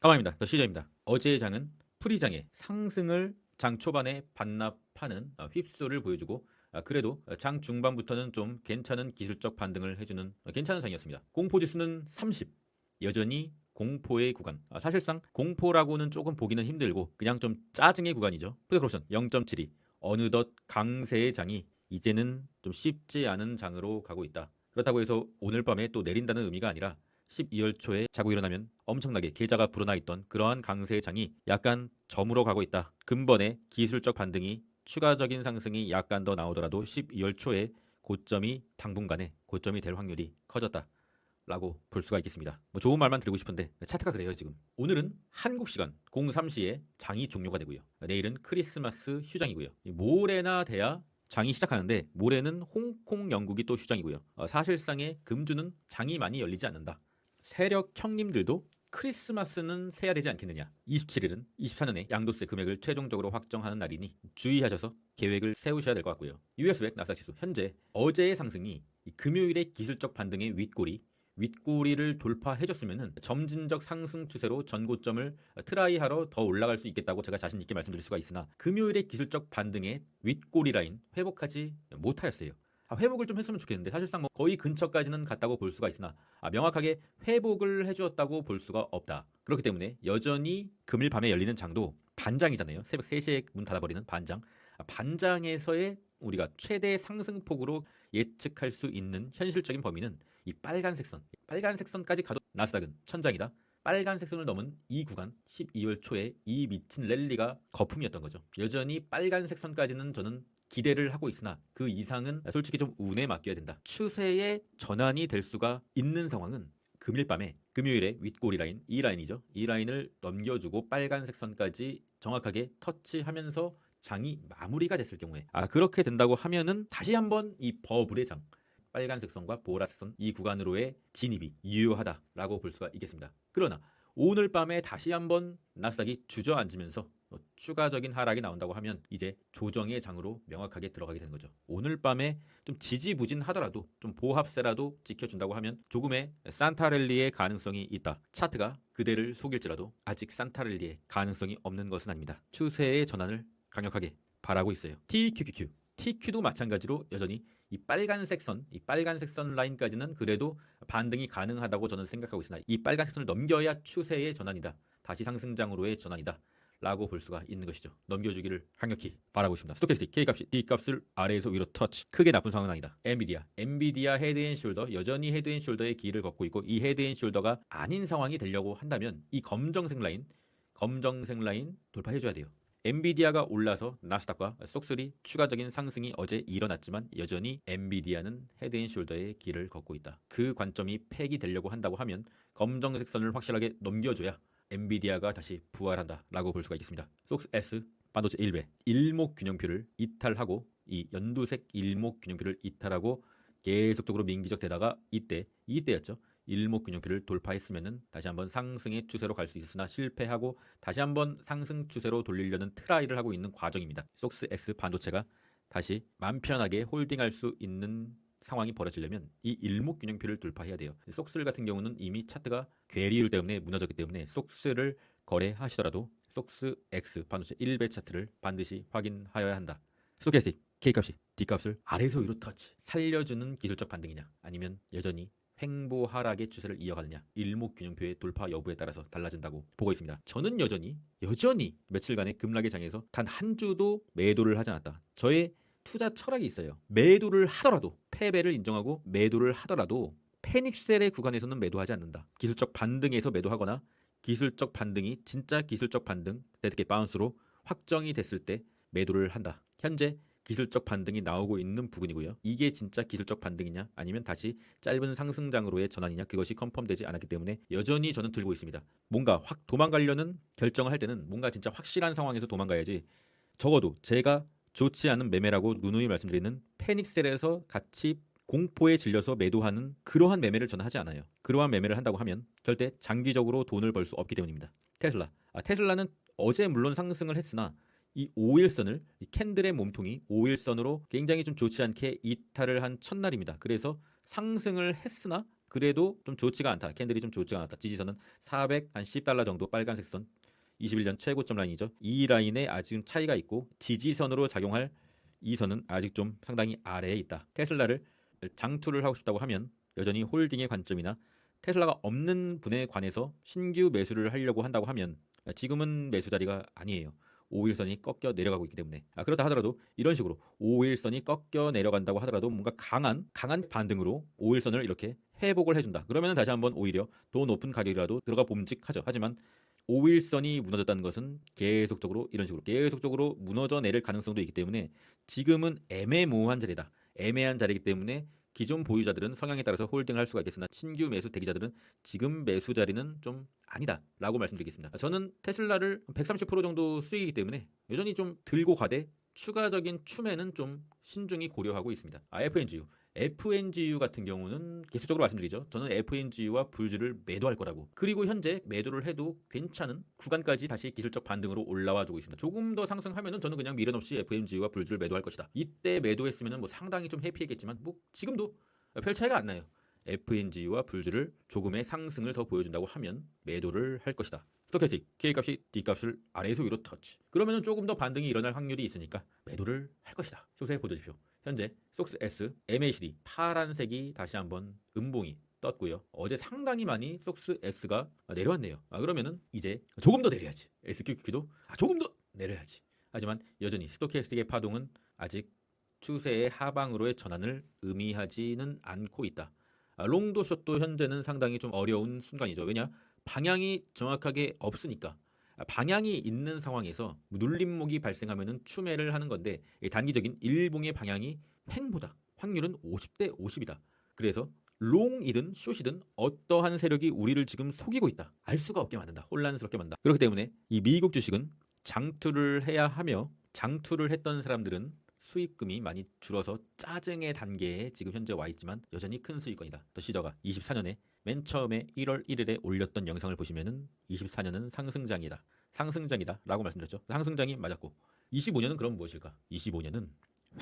까마입니다. 더 시저입니다. 어제의 장은 프리장의 상승을 장 초반에 반납하는 휩쓸을 보여주고 그래도 장 중반부터는 좀 괜찮은 기술적 반등을 해주는 괜찮은 장이었습니다. 공포지수는 30, 여전히 공포의 구간. 사실상 공포라고는 조금 보기는 힘들고 그냥 좀 짜증의 구간이죠. 푸드크로션 0.72, 어느덧 강세의 장이 이제는 좀 쉽지 않은 장으로 가고 있다. 그렇다고 해서 오늘 밤에 또 내린다는 의미가 아니라 12월 초에 자고 일어나면 엄청나게 계좌가 불어나 있던 그러한 강세의 장이 약간 저물어 가고 있다. 근본의 기술적 반등이 추가적인 상승이 약간 더 나오더라도 12월 초에 고점이 당분간에 고점이 될 확률이 커졌다. 라고 볼 수가 있겠습니다. 뭐 좋은 말만 드리고 싶은데 차트가 그래요 지금. 오늘은 한국 시간 03시에 장이 종료가 되고요. 내일은 크리스마스 휴장이고요. 모레나 돼야 장이 시작하는데 모레는 홍콩, 영국이 또 휴장이고요. 사실상의 금주는 장이 많이 열리지 않는다. 세력 형님들도 크리스마스는 세야 되지 않겠느냐. 27일은 24년에 양도세 금액을 최종적으로 확정하는 날이니 주의하셔서 계획을 세우셔야 될 것 같고요. US100 나스닥 지수 현재 어제의 상승이 금요일의 기술적 반등의 윗꼬리를 돌파해줬으면 점진적 상승 추세로 전고점을 트라이하러 더 올라갈 수 있겠다고 제가 자신 있게 말씀드릴 수가 있으나 금요일의 기술적 반등의 윗꼬리 라인 회복하지 못하였어요. 회복을 좀 했으면 좋겠는데 사실상 뭐 거의 근처까지는 갔다고 볼 수가 있으나 명확하게 회복을 해주었다고 볼 수가 없다. 그렇기 때문에 여전히 금일 밤에 열리는 장도 반장이잖아요. 새벽 3시에 문 닫아버리는 반장. 반장에서의 우리가 최대 상승폭으로 예측할 수 있는 현실적인 범위는 이 빨간색 선까지 가도 나스닥은 천장이다. 빨간색 선을 넘은 이 구간 12월 초에 이 미친 랠리가 거품이었던 거죠. 여전히 빨간색 선까지는 저는 기대를 하고 있으나 그 이상은 솔직히 좀 운에 맡겨야 된다. 추세의 전환이 될 수가 있는 상황은 금일 밤에 금요일에 윗꼬리 라인 이 라인이죠. 이 라인을 넘겨주고 빨간색 선까지 정확하게 터치하면서 장이 마무리가 됐을 경우에 그렇게 된다고 하면은 다시 한번 이 버블의 장 빨간색 선과 보라색 선 이 구간으로의 진입이 유효하다라고 볼 수가 있겠습니다. 그러나 오늘 밤에 다시 한번 나스닥이 주저앉으면서 추가적인 하락이 나온다고 하면 이제 조정의 장으로 명확하게 들어가게 되는 거죠. 오늘 밤에 좀 지지부진하더라도 좀 보합세라도 지켜준다고 하면 조금의 산타랠리의 가능성이 있다. 차트가 그대를 속일지라도 아직 산타랠리의 가능성이 없는 것은 아닙니다. 추세의 전환을 강력하게 바라고 있어요. TQ도 마찬가지로 여전히 이 빨간색 선 라인까지는 그래도 반등이 가능하다고 저는 생각하고 있으나 이 빨간색 선을 넘겨야 추세의 전환이다. 다시 상승장으로의 전환이다. 라고 볼 수가 있는 것이죠. 넘겨주기를 강력히 바라고 있습니다. 스토캐스틱 K값이 D값을 아래에서 위로 터치. 크게 나쁜 상황은 아니다. 엔비디아 헤드앤숄더 여전히 헤드앤숄더의 길을 걷고 있고 이 헤드앤숄더가 아닌 상황이 되려고 한다면 이 검정색 라인 돌파해줘야 돼요. 엔비디아가 올라서 나스닥과 쏙쓸이 추가적인 상승이 어제 일어났지만 여전히 엔비디아는 헤드앤숄더의 길을 걷고 있다. 그 관점이 폐기되려고 한다고 하면 검정색 선을 확실하게 넘겨줘야 엔비디아가 다시 부활한다 라고 볼 수가 있겠습니다. 속스 S 반도체 1배 일목균형표를 이탈하고 이 연두색 일목균형표를 이탈하고 계속적으로 민기적 되다가 이때였죠. 일목균형표를 돌파했으면은 다시 한번 상승의 추세로 갈 수 있으나 실패하고 다시 한번 상승 추세로 돌리려는 트라이를 하고 있는 과정입니다. 속스 X 반도체가 다시 맘 편하게 홀딩할 수 있는 상황이 벌어지려면 이 일목균형표를 돌파해야 돼요. 속슬 같은 경우는 이미 차트가 괴리율 때문에 무너졌기 때문에 속슬을 거래하시더라도 속스 X 반도체 1배 차트를 반드시 확인하여야 한다. 스토캐스틱 K값이 D값을 아래에서 위로 터치 살려주는 기술적 반등이냐 아니면 여전히 횡보 하락의 추세를 이어가느냐 일목균형표의 돌파 여부에 따라서 달라진다고 보고 있습니다. 저는 여전히 며칠간의 급락의 장에서 단 한 주도 매도를 하지 않았다. 저의 투자 철학이 있어요. 매도를 하더라도 패배를 인정하고 매도를 하더라도 패닉셀의 구간에서는 매도하지 않는다. 기술적 반등에서 매도하거나 기술적 반등이 진짜 기술적 반등 데드캣 바운스로 확정이 됐을 때 매도를 한다. 현재 기술적 반등이 나오고 있는 부분이고요. 이게 진짜 기술적 반등이냐 아니면 다시 짧은 상승장으로의 전환이냐 그것이 컨펌되지 않았기 때문에 여전히 저는 들고 있습니다. 뭔가 확 도망가려는 결정을 할 때는 뭔가 진짜 확실한 상황에서 도망가야지 적어도 제가 좋지 않은 매매라고 누누이 말씀드리는 패닉셀에서 같이 공포에 질려서 매도하는 그러한 매매를 저는 하지 않아요. 그러한 매매를 한다고 하면 절대 장기적으로 돈을 벌 수 없기 때문입니다. 테슬라는 어제 물론 상승을 했으나 이 5일선을 이 캔들의 몸통이 5일선으로 굉장히 좀 좋지 않게 이탈을 한 첫날입니다. 그래서 상승을 했으나 그래도 좀 좋지가 않다. 캔들이 좀 좋지가 않다. 지지선은 410달러 정도 빨간색 선 21년 최고점 라인이죠. 이 라인에 아직 차이가 있고 지지선으로 작용할 이 선은 아직 좀 상당히 아래에 있다. 테슬라를 장투를 하고 싶다고 하면 여전히 홀딩의 관점이나 테슬라가 없는 분에 관해서 신규 매수를 하려고 한다고 하면 지금은 매수 자리가 아니에요. 5일선이 꺾여 내려가고 있기 때문에 그렇다 하더라도 이런 식으로 5일선이 꺾여 내려간다고 하더라도 뭔가 강한 반등으로 5일선을 이렇게 회복을 해준다. 그러면 다시 한번 오히려 더 높은 가격이라도 들어가 봄직하죠. 하지만 5일선이 무너졌다는 것은 계속적으로 이런 식으로 계속적으로 무너져 내릴 가능성도 있기 때문에 지금은 애매모호한 자리다. 애매한 자리이기 때문에 기존 보유자들은 성향에 따라서 홀딩을 할 수가 있겠으나 신규 매수 대기자들은 지금 매수 자리는 좀 아니다 라고 말씀드리겠습니다. 저는 테슬라를 130% 정도 수익이기 때문에 여전히 좀 들고 가되 추가적인 추매는 좀 신중히 고려하고 있습니다. FNGU 같은 경우는 계속적으로 말씀드리죠. 저는 FNGU와 불주를 매도할 거라고. 그리고 현재 매도를 해도 괜찮은 구간까지 다시 기술적 반등으로 올라와주고 있습니다. 조금 더 상승하면은 저는 그냥 미련 없이 FNGU와 불주를 매도할 것이다. 이때 매도했으면은 뭐 상당히 좀 해피했겠지만 뭐 지금도 별 차이가 안 나요. FNGU와 불주를 조금의 상승을 더 보여준다고 하면 매도를 할 것이다. 스토캐스틱 K값이 D값을 아래에서 위로 터치. 그러면은 조금 더 반등이 일어날 확률이 있으니까 매도를 할 것이다. 추세 보여주십시오. 현재 속스 S, MACD 파란색이 다시 한번 음봉이 떴고요. 어제 상당히 많이 속스 X가 내려왔네요. 그러면은 이제 조금 더 내려야지. SQQQ도 조금 더 내려야지. 하지만 여전히 스토캐스틱의 파동은 아직 추세의 하방으로의 전환을 의미하지는 않고 있다. 롱도 숏도 현재는 상당히 좀 어려운 순간이죠. 왜냐? 방향이 정확하게 없으니까. 방향이 있는 상황에서 눌림목이 발생하면 추매를 하는 건데 단기적인 일봉의 방향이 횡보다. 확률은 50대 50이다. 그래서 롱이든 숏이든 어떠한 세력이 우리를 지금 속이고 있다. 알 수가 없게 만든다. 혼란스럽게 만든다. 그렇기 때문에 이 미국 주식은 장투를 해야 하며 장투를 했던 사람들은 수익금이 많이 줄어서 짜증의 단계에 지금 현재 와 있지만 여전히 큰 수익권이다. 더 시저가 24년에 맨 처음에 1월 1일에 올렸던 영상을 보시면은 24년은 상승장이다. 상승장이다 라고 말씀드렸죠. 상승장이 맞았고 25년은 그럼 무엇일까? 25년은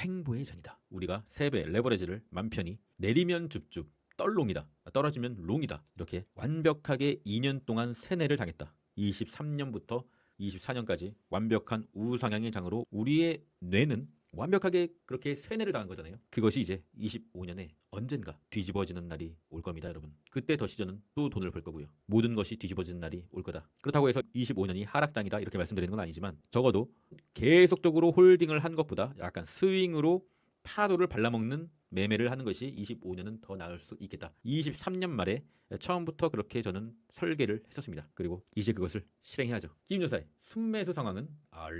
횡보의 전이다. 우리가 3배 레버리지를 맘 편히 내리면 줍줍 떨롱이다. 떨어지면 롱이다. 이렇게 완벽하게 2년 동안 세뇌를 당했다. 23년부터 24년까지 완벽한 우상향의 장으로 우리의 뇌는 완벽하게 그렇게 세뇌를 당한 거잖아요. 그것이 이제 25년에 언젠가 뒤집어지는 날이 올 겁니다, 여러분. 그때 더 시저는 또 돈을 벌 거고요. 모든 것이 뒤집어지는 날이 올 거다. 그렇다고 해서 25년이 하락장이다 이렇게 말씀드리는 건 아니지만 적어도 계속적으로 홀딩을 한 것보다 약간 스윙으로 파도를 발라먹는 매매를 하는 것이 25년은 더 나을 수 있겠다. 23년 말에 처음부터 그렇게 저는 설계를 했었습니다. 그리고 이제 그것을 실행해야죠. 김여사의 순매수 상황은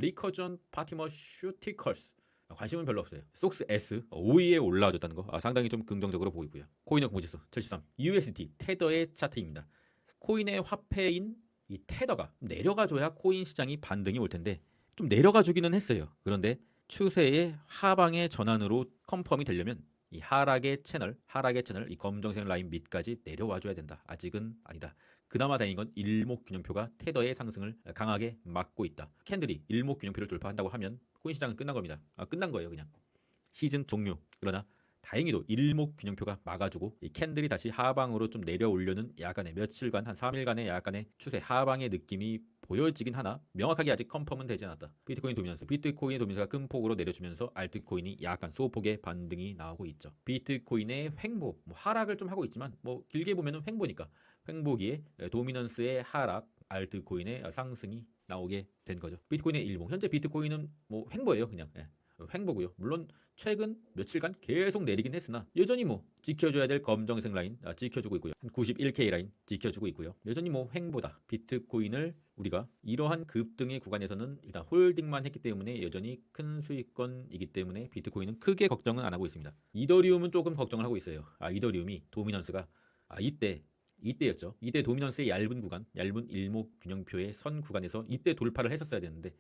리커전 파티머 슈티컬스 관심은 별로 없어요. 속스 S 5위에 올라와줬다는 거 상당히 좀 긍정적으로 보이고요. 코인의 공지수 73 USDT 테더의 차트입니다. 코인의 화폐인 이 테더가 내려가줘야 코인 시장이 반등이 올 텐데 좀 내려가주기는 했어요. 그런데 추세의 하방의 전환으로 컨펌이 되려면 이 하락의 채널 이 검정색 라인 밑까지 내려와줘야 된다. 아직은 아니다. 그나마 다행인 건 일목균형표가 테더의 상승을 강하게 막고 있다. 캔들이 일목균형표를 돌파한다고 하면 코인 시장은 끝난 겁니다. 끝난 거예요 그냥. 시즌 종료. 그러나 다행히도 일목균형표가 막아주고 이 캔들이 다시 하방으로 좀 내려오려는 약간의 며칠간 한 3일간의 약간의 추세 하방의 느낌이 보여지긴 하나 명확하게 아직 컨펌은 되지 않았다. 비트코인 도미넌스가 큰 폭으로 내려주면서 알트코인이 약간 소폭의 반등이 나오고 있죠. 비트코인의 횡보, 하락을 좀 하고 있지만 길게 보면은 횡보니까 횡보기에 도미넌스의 하락, 알트코인의 상승이 나오게 된 거죠. 비트코인의 일봉. 현재 비트코인은 횡보예요, 그냥. 횡보고요. 물론 최근 며칠간 계속 내리긴 했으나 여전히 지켜줘야 될 검정색 라인 지켜주고 있고요. 91K 라인 지켜주고 있고요. 여전히 횡보다. 비트코인을 우리가 이러한 급등의 구간에서는 일단 홀딩만 했기 때문에 여전히 큰 수익권이기 때문에 비트코인은 크게 걱정은 안 하고 있습니다. 이더리움은 조금 걱정을 하고 있어요. 이더리움이 도미넌스가 이때였죠. 이때 도미넌스의 얇은 구간, 얇은 일목균형표의 선 구간에서 이때 돌파를 했었어야 되는데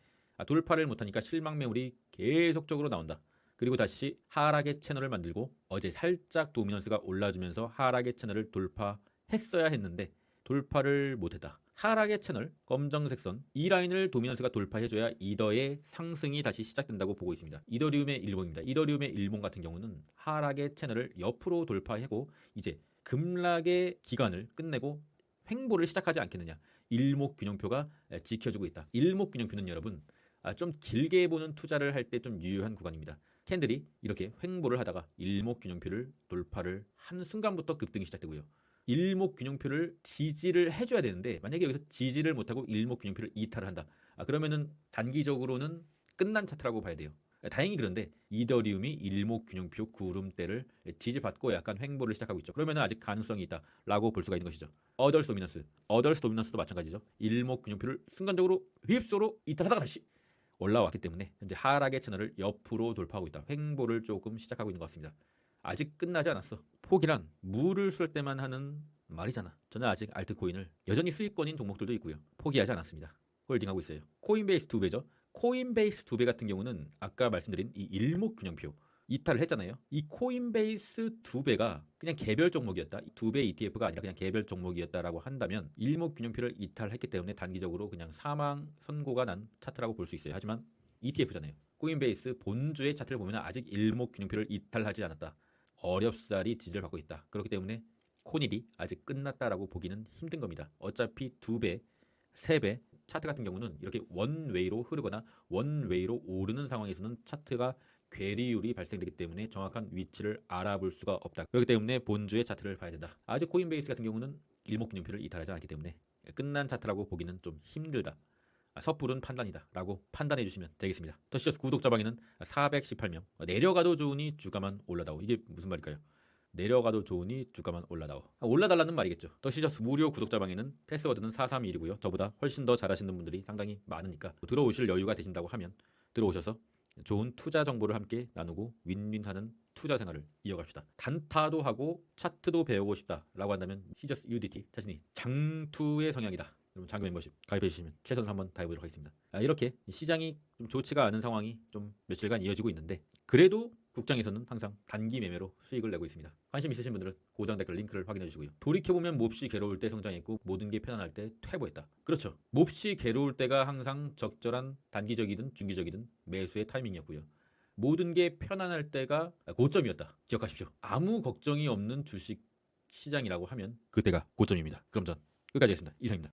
돌파를 못하니까 실망 매물이 계속적으로 나온다. 그리고 다시 하락의 채널을 만들고 어제 살짝 도미넌스가 올라주면서 하락의 채널을 돌파했어야 했는데 돌파를 못했다. 하락의 채널, 검정색 선, 이 라인을 도미넌스가 돌파해줘야 이더의 상승이 다시 시작된다고 보고 있습니다. 이더리움의 일봉입니다. 이더리움의 일봉 같은 경우는 하락의 채널을 옆으로 돌파하고 이제 급락의 기간을 끝내고 횡보를 시작하지 않겠느냐. 일목균형표가 지켜주고 있다. 일목균형표는 여러분 좀 길게 보는 투자를 할 때 좀 유효한 구간입니다. 캔들이 이렇게 횡보를 하다가 일목균형표를 돌파를 한 순간부터 급등이 시작되고요. 일목균형표를 지지를 해줘야 되는데 만약에 여기서 지지를 못하고 일목균형표를 이탈을 한다. 그러면은 단기적으로는 끝난 차트라고 봐야 돼요. 다행히 그런데 이더리움이 일목균형표 구름대를 지지받고 약간 횡보를 시작하고 있죠. 그러면 아직 가능성이 있다라고 볼 수가 있는 것이죠. 어덜스 도미넌스도 마찬가지죠. 일목균형표를 순간적으로 휩소로 이탈하다가 다시 올라왔기 때문에 현재 하락의 채널을 옆으로 돌파하고 있다. 횡보를 조금 시작하고 있는 것 같습니다. 아직 끝나지 않았어. 포기란 물을 쏠 때만 하는 말이잖아. 저는 아직 알트코인을 여전히 수익권인 종목들도 있고요. 포기하지 않았습니다. 홀딩하고 있어요. 코인베이스 2배죠. 코인베이스 2배 같은 경우는 아까 말씀드린 이 일목균형표 이탈을 했잖아요. 이 코인베이스 2배가 그냥 개별 종목이었다. 2배 ETF가 아니라 그냥 개별 종목이었다라고 한다면 일목균형표를 이탈했기 때문에 단기적으로 그냥 사망 선고가 난 차트라고 볼 수 있어요. 하지만 ETF잖아요. 코인베이스 본주의 차트를 보면 아직 일목균형표를 이탈하지 않았다. 어렵사리 지지를 받고 있다. 그렇기 때문에 코닐이 아직 끝났다라고 보기는 힘든 겁니다. 어차피 2배, 3배 차트 같은 경우는 이렇게 원웨이로 흐르거나 원웨이로 오르는 상황에서는 차트가 괴리율이 발생되기 때문에 정확한 위치를 알아볼 수가 없다. 그렇기 때문에 본주의 차트를 봐야 된다. 아직 코인베이스 같은 경우는 일목균형표를 이탈하지 않기 때문에 끝난 차트라고 보기는 좀 힘들다. 섣부른 판단이다 라고 판단해 주시면 되겠습니다. 더시저스 구독자방에는 418명. 내려가도 좋으니 주가만 올라다오. 이게 무슨 말일까요? 내려가도 좋으니 주가만 올라다오. 올라달라는 말이겠죠. 더시저스 무료 구독자방에는 패스워드는 431이고요. 저보다 훨씬 더 잘하시는 분들이 상당히 많으니까 들어오실 여유가 되신다고 하면 들어오셔서 좋은 투자 정보를 함께 나누고 윈윈하는 투자 생활을 이어갑시다. 단타도 하고 차트도 배우고 싶다라고 한다면 시저스 UDT 자신이 장투의 성향이다. 여러분 장기 멤버십 가입해 주시면 최선을 한번 다해보도록 하겠습니다. 이렇게 시장이 좀 좋지가 않은 상황이 좀 며칠간 이어지고 있는데 그래도 국장에서는 항상 단기 매매로 수익을 내고 있습니다. 관심 있으신 분들은 고정 댓글 링크를 확인해 주시고요. 돌이켜보면 몹시 괴로울 때 성장했고 모든 게 편안할 때 퇴보했다. 그렇죠. 몹시 괴로울 때가 항상 적절한 단기적이든 중기적이든 매수의 타이밍이었고요. 모든 게 편안할 때가 고점이었다. 기억하십시오. 아무 걱정이 없는 주식 시장이라고 하면 그때가 고점입니다. 그럼 전 끝까지 하겠습니다. 이상입니다.